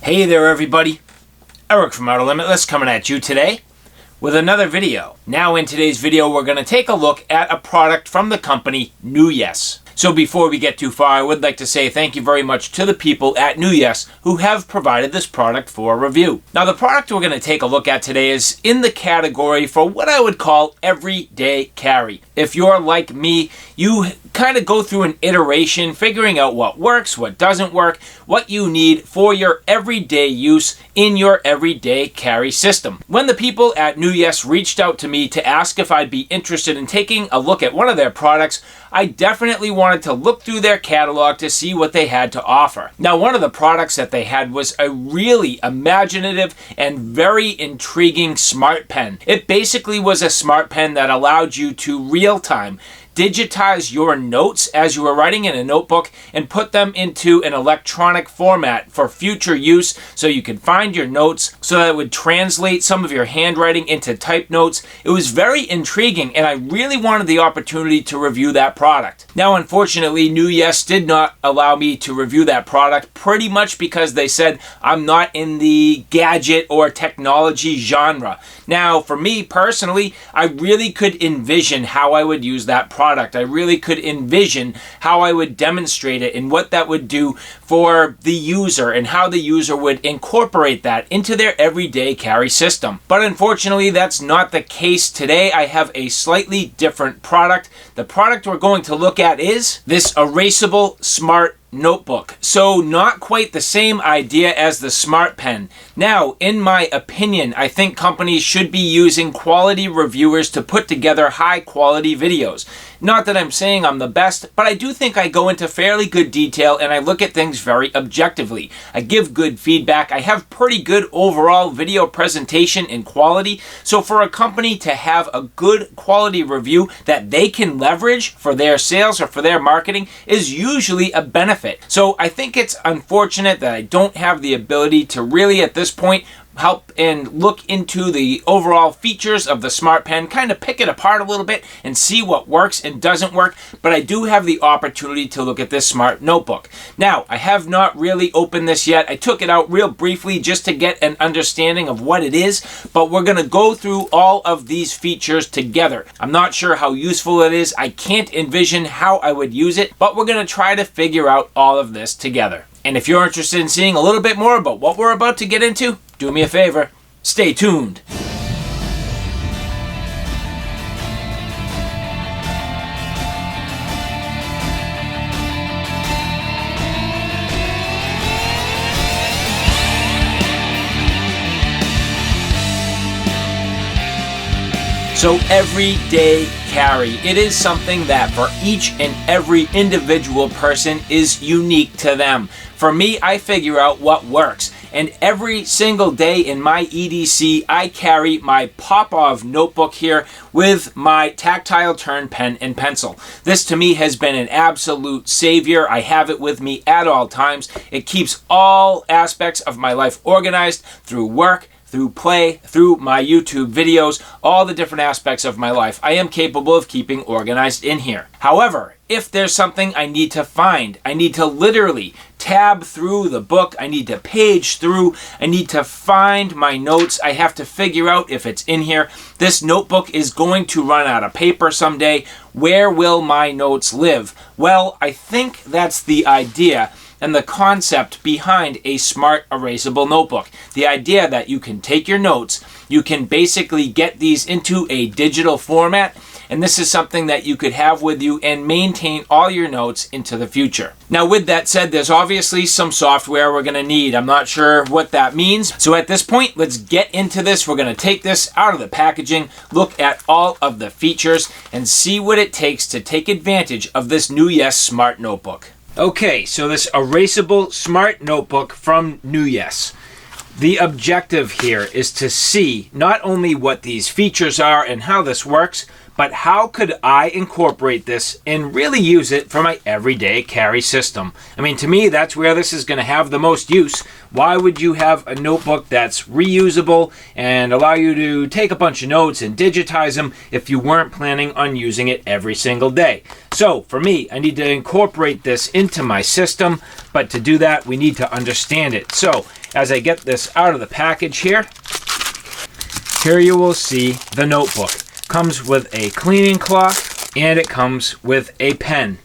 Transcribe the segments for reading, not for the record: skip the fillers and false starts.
Hey there everybody, Eric from OUTER LIMITLESS coming at you today with another video. Now in today's video we're going to take a look at a product from the company Newyes. So before we get too far, I would like to say thank you very much to the people at Newyes who have provided this product for review. Now the product we're going to take a look at today is in the category for what I would call everyday carry. If you're like me, you kind of go through an iteration figuring out what works, what doesn't work, what you need for your everyday use in your everyday carry system. When the people at Newyes reached out to me to ask if I'd be interested in taking a look at one of their products, I definitely wanted to look through their catalog to see what they had to offer. Now, one of the products that they had was a really imaginative and very intriguing smart pen. It basically was a smart pen that allowed you to real-time digitize your notes as you were writing in a notebook and put them into an electronic format for future use so you could find your notes, so that it would translate some of your handwriting into typed notes. It was very intriguing and I really wanted the opportunity to review that product. Now unfortunately Newyes did not allow me to review that product, pretty much because they said I'm not in the gadget or technology genre. Now for me personally, I really could envision how I would use that product. I really could envision how I would demonstrate it and what that would do for the user and how the user would incorporate that into their everyday carry system. But unfortunately, that's not the case today. I have a slightly different product. The product we're going to look at is this Erasable Smart Notebook. So not quite the same idea as the smart pen. Now, in my opinion, I think companies should be using quality reviewers to put together high quality videos. Not that I'm saying I'm the best, but I do think I go into fairly good detail and I look at things very objectively. I give good feedback. I have pretty good overall video presentation and quality. So for a company to have a good quality review that they can leverage for their sales or for their marketing is usually a benefit. So I think it's unfortunate that I don't have the ability to really at this point help and look into the overall features of the smart pen, kind of pick it apart a little bit and see what works and doesn't work, but I do have the opportunity to look at this smart notebook. Now, I have not really opened this yet. I took it out real briefly just to get an understanding of what it is, but we're going to go through all of these features together. I'm not sure how useful it is. I can't envision how I would use it, but we're going to try to figure out all of this together. And if you're interested in seeing a little bit more about what we're about to get into, do me a favor, stay tuned. So everyday carry, it is something that for each and every individual person is unique to them. For me, I figure out what works. And every single day in my EDC, I carry my Popov notebook here with my tactile turn pen and pencil. This to me has been an absolute savior. I have it with me at all times. It keeps all aspects of my life organized through work, through play, through my YouTube videos, all the different aspects of my life. I am capable of keeping organized in here. However, if there's something I need to find, I need to literally tab through the book, I need to page through, I need to find my notes, I have to figure out if it's in here. This notebook is going to run out of paper someday. Where will my notes live? Well, I think that's the idea and the concept behind a smart erasable notebook. The idea that you can take your notes, you can basically get these into a digital format, and this is something that you could have with you and maintain all your notes into the future. Now with that said, there's obviously some software we're going to need. I'm not sure what that means. So at this point, let's get into this. We're going to take this out of the packaging, look at all of the features, and see what it takes to take advantage of this Newyes Smart Notebook. Okay, so this Erasable Smart Notebook from Newyes. The objective here is to see not only what these features are and how this works, but how could I incorporate this and really use it for my everyday carry system? I mean, to me, that's where this is going to have the most use. Why would you have a notebook that's reusable and allow you to take a bunch of notes and digitize them if you weren't planning on using it every single day? So for me, I need to incorporate this into my system, but to do that, we need to understand it. So as I get this out of the package here, here you will see the notebook. Comes with a cleaning cloth and it comes with a pen.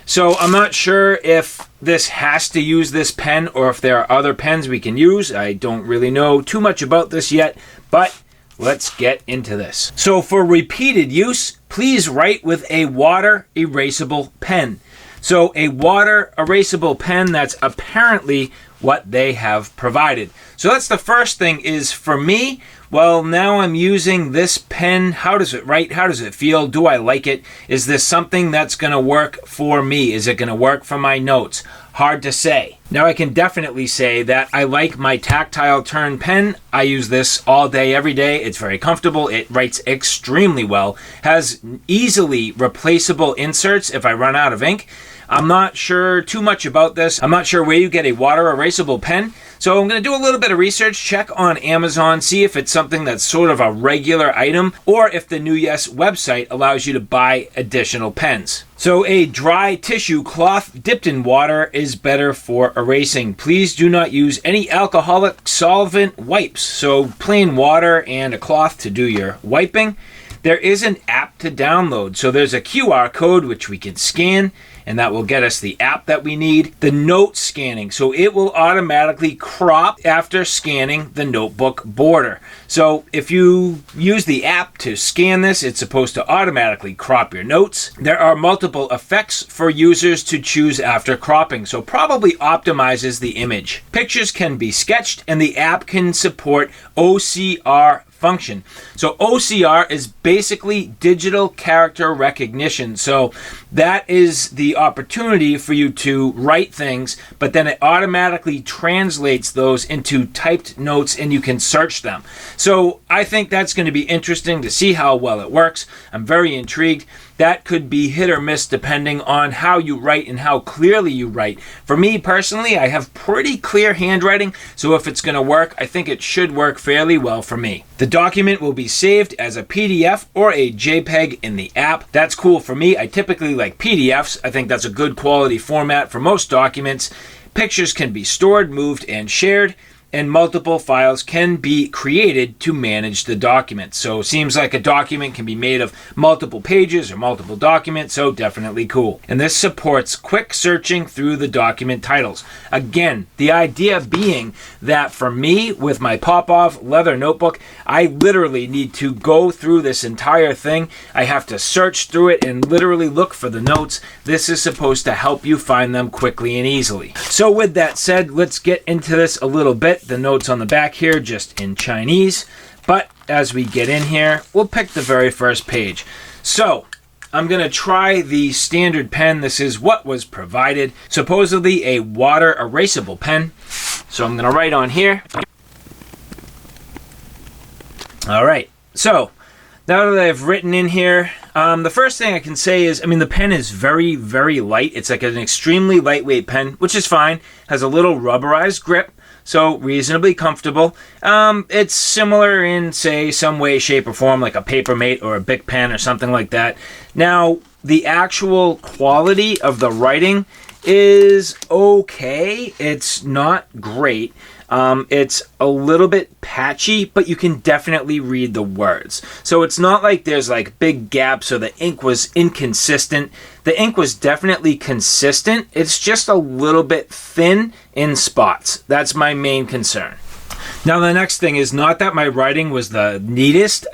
So I'm not sure if this has to use this pen or if there are other pens we can use. I don't really know too much about this yet, but let's get into this. So for repeated use, please write with a water erasable pen. So a water erasable pen, that's apparently what they have provided. So that's the first thing. Is for me, well, now I'm using this pen. How does it write? How does it feel? Do I like it? Is this something that's going to work for me? Is it going to work for my notes? Hard to say. Now I can definitely say that I like my tactile turn pen. I use this all day, every day. It's very comfortable. It writes extremely well. Has easily replaceable inserts if I run out of ink. I'm not sure too much about this. I'm not sure where you get a water erasable pen. So I'm going to do a little bit of research, check on Amazon, see if it's something that's sort of a regular item or if the Newyes website allows you to buy additional pens. So a dry tissue cloth dipped in water is better for erasing. Please do not use any alcoholic solvent wipes. So plain water and a cloth to do your wiping. There is an app to download. So there's a QR code which we can scan, and that will get us the app that we need. The note scanning, so it will automatically crop after scanning the notebook border. So if you use the app to scan this, it's supposed to automatically crop your notes. There are multiple effects for users to choose after cropping, so probably optimizes the image. Pictures can be sketched, and the app can support OCR function. So OCR is basically digital character recognition. So that is the opportunity for you to write things, but then it automatically translates those into typed notes and you can search them. So I think that's going to be interesting to see how well it works. I'm very intrigued. That could be hit or miss depending on how you write and how clearly you write. For me personally, I have pretty clear handwriting, so if it's going to work, I think it should work fairly well for me. The document will be saved as a PDF or a JPEG in the app. That's cool for me. I typically like PDFs. I think that's a good quality format for most documents. Pictures can be stored, moved, and shared, and multiple files can be created to manage the document. So it seems like a document can be made of multiple pages or multiple documents, so definitely cool. And this supports quick searching through the document titles. Again, the idea being that for me, with my pop-off leather notebook, I literally need to go through this entire thing. I have to search through it and literally look for the notes. This is supposed to help you find them quickly and easily. So with that said, let's get into this a little bit. The notes on the back here just in Chinese, but as we get in here, we'll pick the very first page. So I'm going to try the standard pen. This is what was provided, supposedly a water erasable pen. So I'm going to write on here. All right, so now that I've written in here, the first thing I can say is, the pen is very, very light. It's like an extremely lightweight pen, which is fine. Has a little rubberized grip, so reasonably comfortable. It's similar in, say, some way, shape, or form, like a Papermate or a Bic pen or something like that. Now, the actual quality of the writing is okay. It's not great. It's a little bit patchy, but you can definitely read the words. So it's not like there's like big gaps or the ink was inconsistent. The ink was definitely consistent. It's just a little bit thin in spots. That's my main concern. Now, the next thing is not that my writing was the neatest.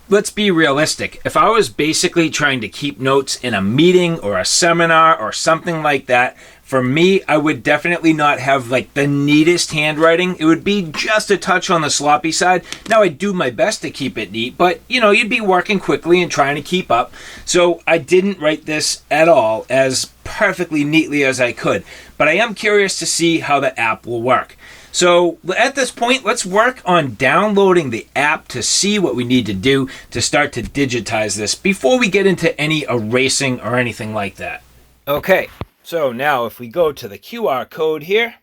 Let's be realistic. If I was basically trying to keep notes in a meeting or a seminar or something like that, for me, I would definitely not have like the neatest handwriting. It would be just a touch on the sloppy side. Now, I do my best to keep it neat, but you'd be working quickly and trying to keep up. So I didn't write this at all as perfectly neatly as I could, but I am curious to see how the app will work. So at this point, let's work on downloading the app to see what we need to do to start to digitize this before we get into any erasing or anything like that. Okay, so now if we go to the QR code here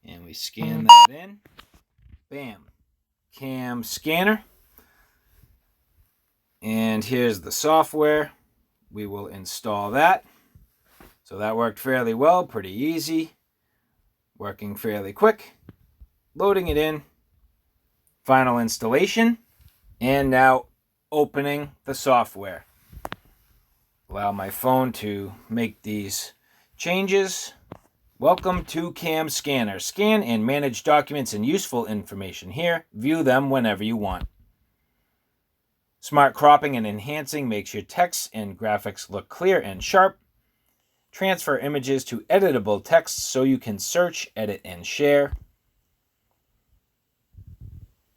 and we scan that in, bam, CamScanner. And here's the software. We will install that. So that worked fairly well, pretty easy. Working fairly quick. loading it in, final installation, and now opening the software. Allow my phone to make these changes. Welcome to CamScanner. Scan and manage documents and useful information here. View them whenever you want. Smart cropping and enhancing makes your text and graphics look clear and sharp. Transfer images to editable text so you can search, edit, and share.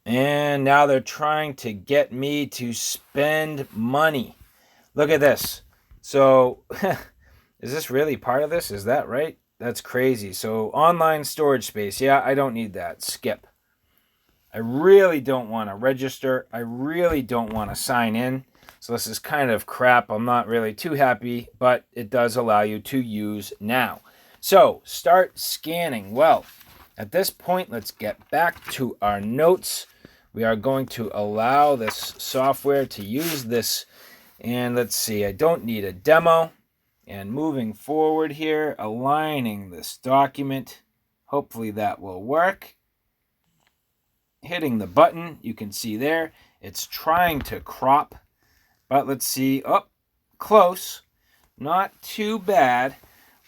And now they're trying to get me to spend money. Look at this. So, is this really part of this? Is that right? That's crazy. So, online storage space. Yeah, I don't need that. Skip. I really don't want to register. I really don't want to sign in. So, this is kind of crap. I'm not really too happy, but it does allow you to use now. So, start scanning. Well, at this point, let's get back to our notes. We are going to allow this software to use this. And let's see, I don't need a demo. And moving forward here, aligning this document. Hopefully that will work. Hitting the button, you can see there, it's trying to crop. But let's see, oh, close. Not too bad.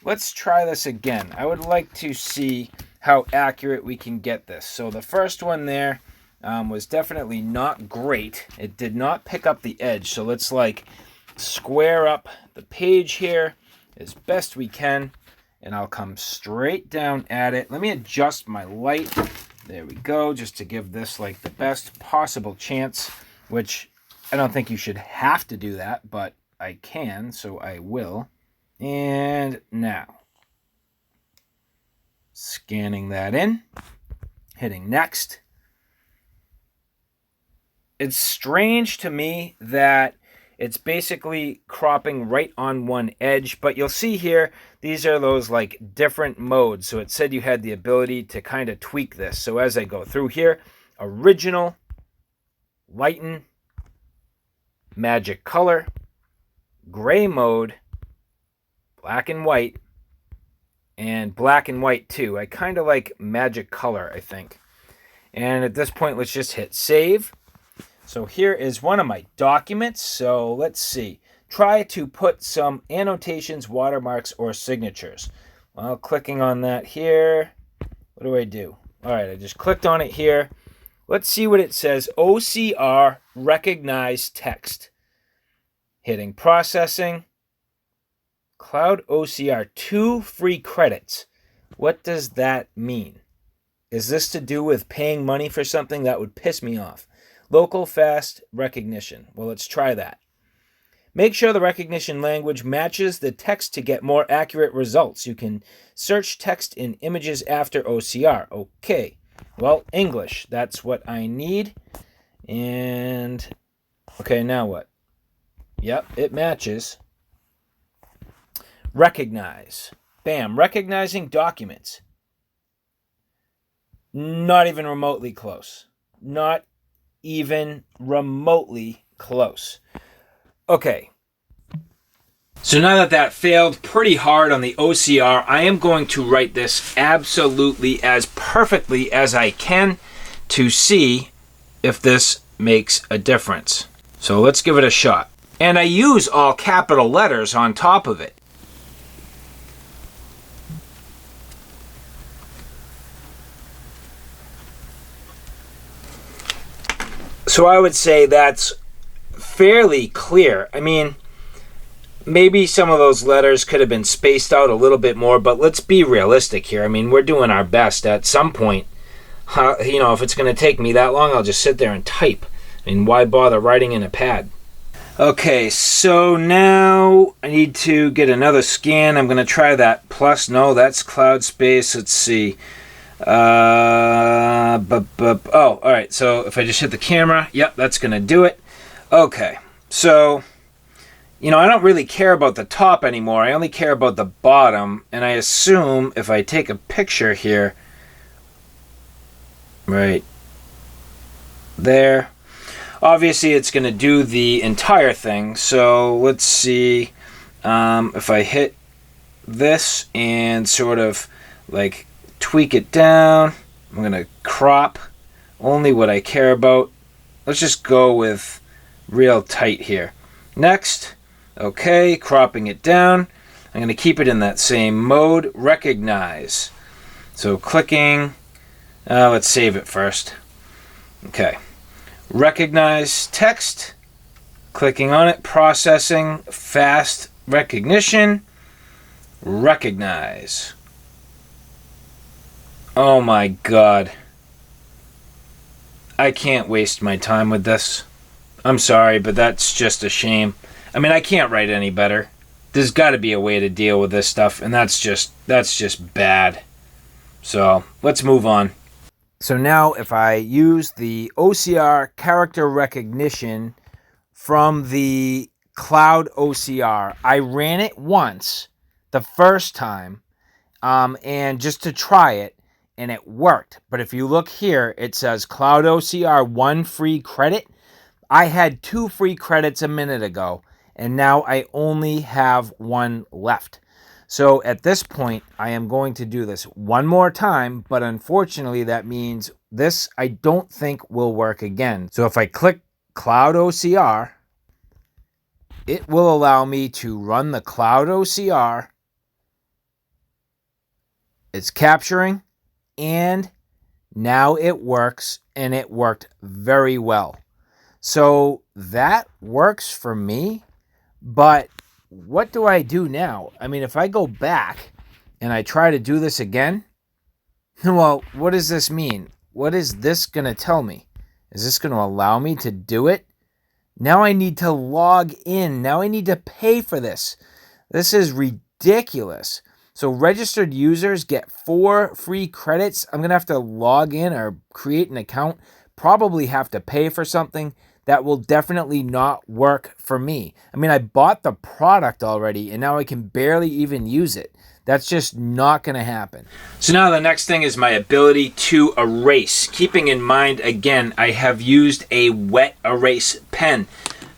Let's try this again. I would like to see how accurate we can get this. So the first one there was definitely not great. It did not pick up the edge. So let's like square up the page here as best we can. And I'll come straight down at it. Let me adjust my light. There we go. Just to give this like the best possible chance, which I don't think you should have to do that, but I can, so I will. And now, scanning that in, hitting next. It's strange to me that it's basically cropping right on one edge, but you'll see here, these are those like different modes. So it said you had the ability to kind of tweak this. So as I go through here, original, lighten, magic color, gray mode, black and white, and black and white too. I kind of like magic color, I think. And at this point, let's just hit save. So here is one of my documents. So let's see. Try to put some annotations, watermarks, or signatures. Well, clicking on that here. What do I do? All right, I just clicked on it here. Let's see what it says. OCR recognize text. Hitting processing. Cloud OCR 2 free credits. What does that mean? Is this to do with paying money for something? That would piss me off. Local fast recognition. Well, let's try that. Make sure the recognition language matches the text to get more accurate results. You can search text in images after OCR. Okay. Well, English. That's what I need. And, okay, now what? Yep, it matches. Recognize. Bam. Recognizing documents. Not even remotely close. Not even remotely close. Okay. So now that failed pretty hard on the OCR, I am going to write this absolutely as perfectly as I can to see if this makes a difference. So let's give it a shot. And I use all capital letters on top of it. So I would say that's fairly clear. I mean, maybe some of those letters could have been spaced out a little bit more, but let's be realistic here. I mean, we're doing our best. At some point, if it's going to take me that long, I'll just sit there and type. I mean, why bother writing in a pad? Okay, so now I need to get another scan. I'm going to try that plus. No, that's cloud space. Let's see. Oh, all right. So if I just hit the camera, yep, that's going to do it. Okay. So, I don't really care about the top anymore. I only care about the bottom. And I assume if I take a picture here, right there, obviously it's going to do the entire thing. So let's see if I hit this and sort of like tweak it down. I'm going to crop only what I care about. Let's just go with real tight here. Next, okay, cropping it down. I'm going to keep it in that same mode, recognize. So clicking, let's save it first. Okay, recognize text, clicking on it, processing, fast recognition, recognize. Oh my God. I can't waste my time with this. I'm sorry, but that's just a shame. I mean, I can't write any better. There's got to be a way to deal with this stuff, and that's just bad. So, let's move on. So now if I use the OCR character recognition from the Cloud OCR, I ran it once, the first time, and just to try it, and it worked. But if you look here, it says Cloud OCR 1 free credit. I had 2 free credits a minute ago, and now I only have 1 left. So at this point, I am going to do this one more time, but unfortunately that means this I don't think will work again. So if I click Cloud OCR, it will allow me to run the Cloud OCR. It's capturing, and now it works, and it worked very well. So that works for me, but what do I do now? I mean, if I go back and I try to do this again, well, what does this mean? What is this going to tell me? Is this going to allow me to do it? Now I need to log in. Now I need to pay for this. This is ridiculous. So registered users get 4 free credits. I'm going to have to log in or create an account, probably have to pay for something. That will definitely not work for me. I mean, I bought the product already, and now I can barely even use it. That's just not going to happen. So now the next thing is my ability to erase. Keeping in mind, again, I have used a wet erase pen.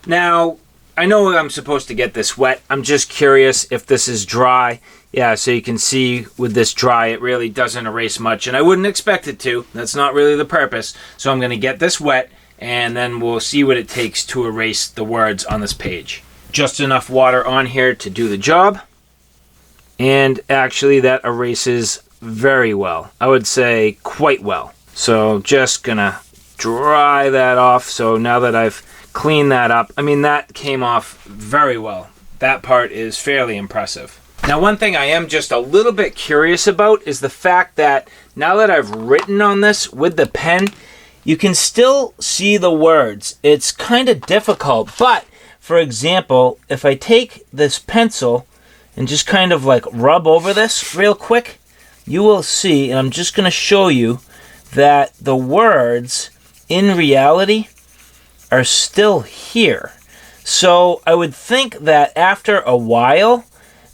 Now, I know I'm supposed to get this wet. I'm just curious if this is dry. Yeah, so you can see with this dry, it really doesn't erase much, and I wouldn't expect it to. That's not really the purpose. So I'm going to get this wet, and then we'll see what it takes to erase the words on this page. Just enough water on here to do the job. And actually that erases very well. I would say quite well. So just gonna dry that off. So now that I've cleaned that up, I mean, that came off very well. That part is fairly impressive. Now, one thing I am just a little bit curious about is the fact that now that I've written on this with the pen, you can still see the words. It's kind of difficult, but for example, if I take this pencil and just kind of like rub over this real quick, you will see, and I'm just going to show you that the words in reality are still here. So I would think that after a while,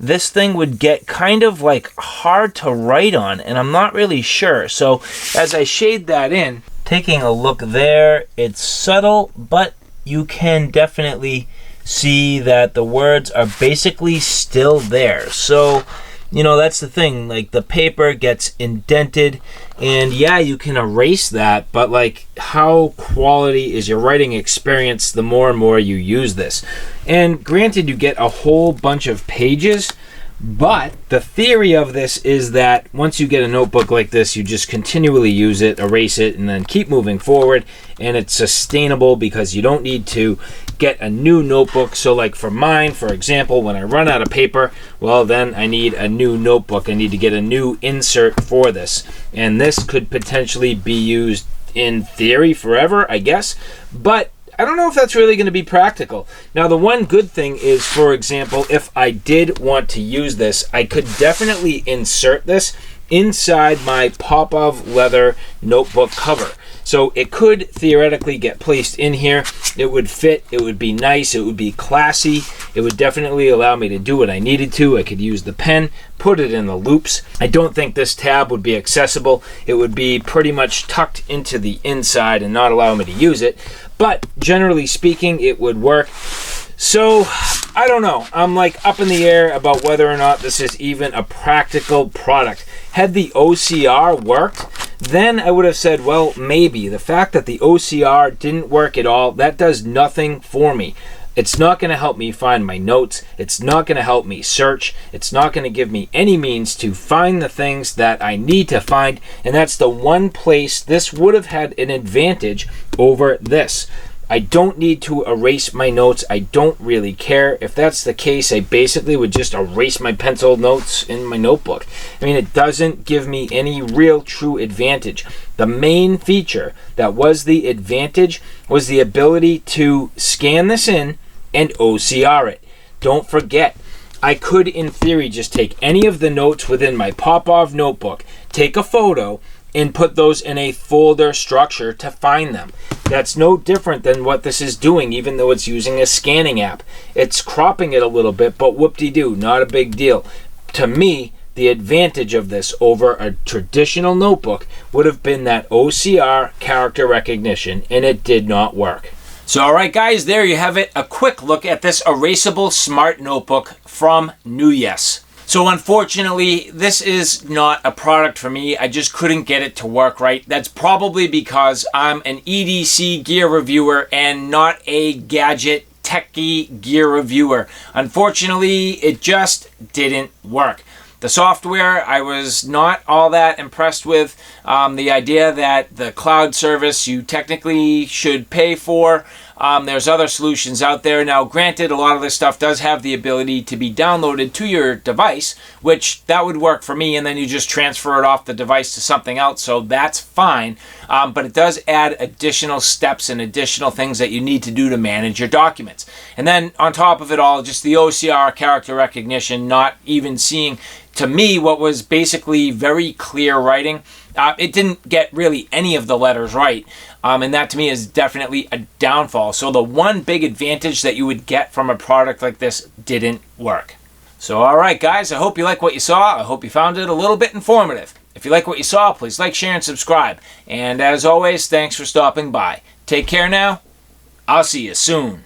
this thing would get kind of like hard to write on, and I'm not really sure. So as I shade that in, taking a look there, it's subtle, but you can definitely see that the words are basically still there. So, you know, that's the thing, like the paper gets indented, and yeah, you can erase that, but like how quality is your writing experience the more and more you use this? And granted, you get a whole bunch of pages, but the theory of this is that once you get a notebook like this, you just continually use it, erase it, and then keep moving forward, and it's sustainable because you don't need to get a new notebook. So like for mine, for example, when I run out of paper, well, then I need a new notebook. I need to get a new insert for this, and this could potentially be used in theory forever, I guess, but I don't know if that's really going to be practical. Now, the one good thing is, for example, if I did want to use this, I could definitely insert this inside my Popov leather notebook cover. So it could theoretically get placed in here. It would fit, it would be nice, it would be classy. It would definitely allow me to do what I needed to. I could use the pen, put it in the loops. I don't think this tab would be accessible. It would be pretty much tucked into the inside and not allow me to use it. But generally speaking, it would work. So I don't know. I'm like up in the air about whether or not this is even a practical product. Had the OCR worked, then I would have said, well, maybe. The fact that the OCR didn't work at all, that does nothing for me. It's not going to help me find my notes. It's not going to help me search. It's not going to give me any means to find the things that I need to find. And that's the one place this would have had an advantage over this. I don't need to erase my notes. I don't really care. If that's the case, I basically would just erase my pencil notes in my notebook. I mean, it doesn't give me any real true advantage. The main feature that was the advantage was the ability to scan this in and OCR it. Don't forget, I could, in theory, just take any of the notes within my pop-off notebook, take a photo, and put those in a folder structure to find them. That's no different than what this is doing, even though it's using a scanning app. It's cropping it a little bit, but whoop-de-doo, not a big deal. To me, the advantage of this over a traditional notebook would have been that OCR character recognition, and it did not work. So alright guys, there you have it. A quick look at this erasable smart notebook from Newyes. So unfortunately, this is not a product for me. I just couldn't get it to work right. That's probably because I'm an EDC gear reviewer and not a gadget techie gear reviewer. Unfortunately, it just didn't work. The software, I was not all that impressed with. The idea that the cloud service you technically should pay for. There's other solutions out there. Now, granted, a lot of this stuff does have the ability to be downloaded to your device, which that would work for me, and then you just transfer it off the device to something else, so that's fine. But it does add additional steps and additional things that you need to do to manage your documents. And then on top of it all, just the OCR character recognition, not even seeing, to me, what was basically very clear writing. It didn't get really any of the letters right, and that to me is definitely a downfall. So the one big advantage that you would get from a product like this didn't work. So alright guys, I hope you like what you saw. I hope you found it a little bit informative. If you like what you saw, please like, share, and subscribe. And as always, thanks for stopping by. Take care now. I'll see you soon.